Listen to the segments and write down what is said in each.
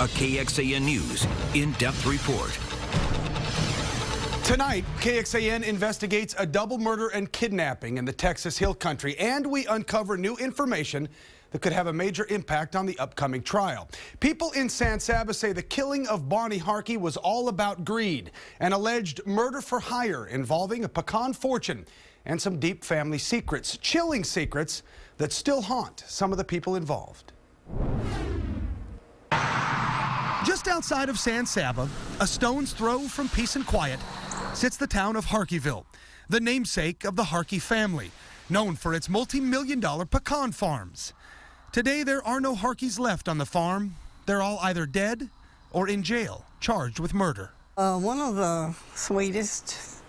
A KXAN News in-depth report. Tonight, KXAN investigates a double murder and kidnapping in the Texas Hill Country, and we uncover new information that could have a major impact on the upcoming trial. People in San Saba say the killing of Bonnie Harkey was all about greed, an alleged murder for hire involving a pecan fortune and some deep family secrets, chilling secrets that still haunt some of the people involved. Just outside of San Saba, a stone's throw from peace and quiet, sits the town of Harkeyville, the namesake of the Harkey family, known for its multi-million-dollar pecan farms. Today, there are no Harkeys left on the farm. They're all either dead or in jail, charged with murder. One of the sweetest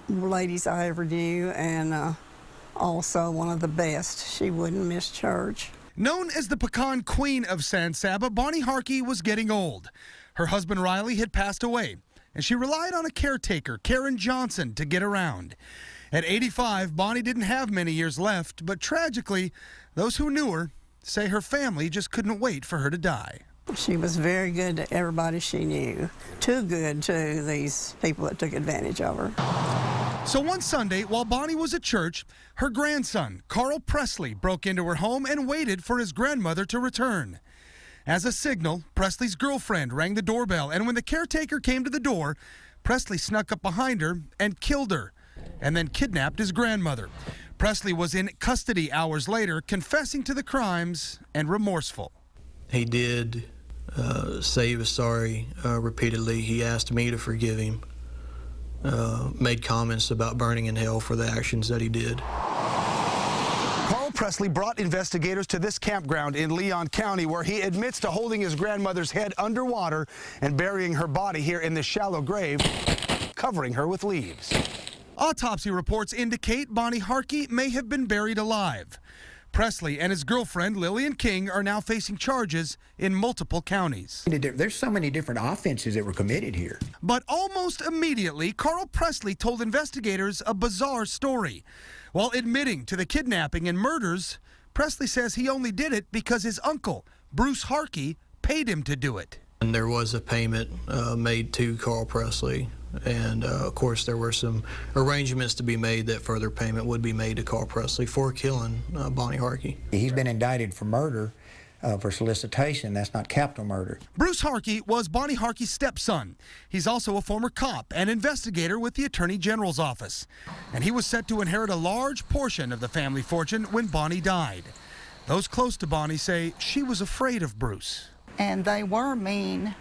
ladies I ever knew, and also one of the best. She wouldn't miss church. Known as the Pecan Queen of San Saba, Bonnie Harkey was getting old. Her husband Riley had passed away, and she relied on a caretaker, Karen Johnson, to get around. At 85, Bonnie didn't have many years left, but tragically, those who knew her say her family just couldn't wait for her to die. She was very good to everybody she knew. Too good to these people that took advantage of her. So one Sunday, while Bonnie was at church, her grandson, Carl Presley, broke into her home and waited for his grandmother to return. As a signal, Presley's girlfriend rang the doorbell, and when the caretaker came to the door, Presley snuck up behind her and killed her, and then kidnapped his grandmother. Presley was in custody hours later, confessing to the crimes and remorseful. He did say he was sorry repeatedly. He asked me to forgive him, made comments about burning in hell for the actions that he did. Carl Presley brought investigators to this campground in Leon County, where he admits to holding his grandmother's head underwater and burying her body here in this shallow grave, covering her with leaves. Autopsy reports indicate Bonnie Harkey may have been buried alive. Presley and his girlfriend, Lillian King, are now facing charges in multiple counties. There's so many different offenses that were committed here. But almost immediately, Carl Presley told investigators a bizarre story. While admitting to the kidnapping and murders, Presley says he only did it because his uncle, Bruce Harkey, paid him to do it. And there was a payment made to Carl Presley, and of course there were some arrangements to be made that further payment would be made to Carl Presley for killing Bonnie Harkey. He's been indicted for murder, for solicitation. That's not capital murder. Bruce Harkey was Bonnie Harkey's stepson. He's also a former cop and investigator with the Attorney General's office. And he was set to inherit a large portion of the family fortune when Bonnie died. Those close to Bonnie say she was afraid of Bruce. And they were mean.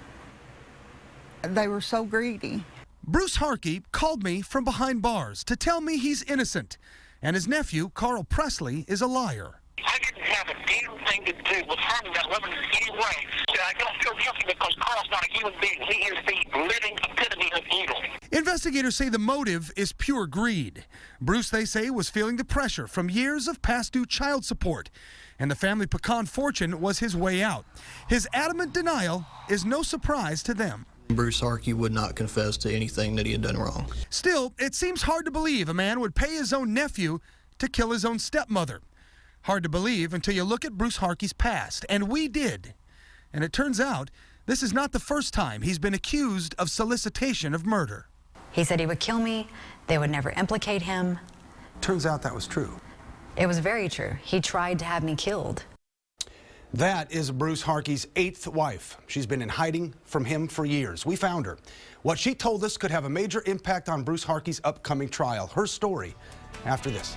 They were so greedy. Bruce Harkey called me from behind bars to tell me he's innocent, and his nephew, Carl Presley, is a liar. I didn't have a damn thing to do with harming that woman in any way. I don't feel guilty because Carl's not a human being. He is the living epitome of evil. Investigators say the motive is pure greed. Bruce, they say, was feeling the pressure from years of past due child support, and the family pecan fortune was his way out. His adamant denial is no surprise to them. Bruce Harkey would not confess to anything that he had done wrong. Still, it seems hard to believe a man would pay his own nephew to kill his own stepmother. Hard to believe until you look at Bruce Harkey's past, and we did. And it turns out this is not the first time he's been accused of solicitation of murder. He said he would kill me, they would never implicate him. Turns out that was true. It was very true. He tried to have me killed. That is Bruce Harkey's 8th wife. She's been in hiding from him for years. We found her. What she told us could have a major impact on Bruce Harkey's upcoming trial. Her story after this.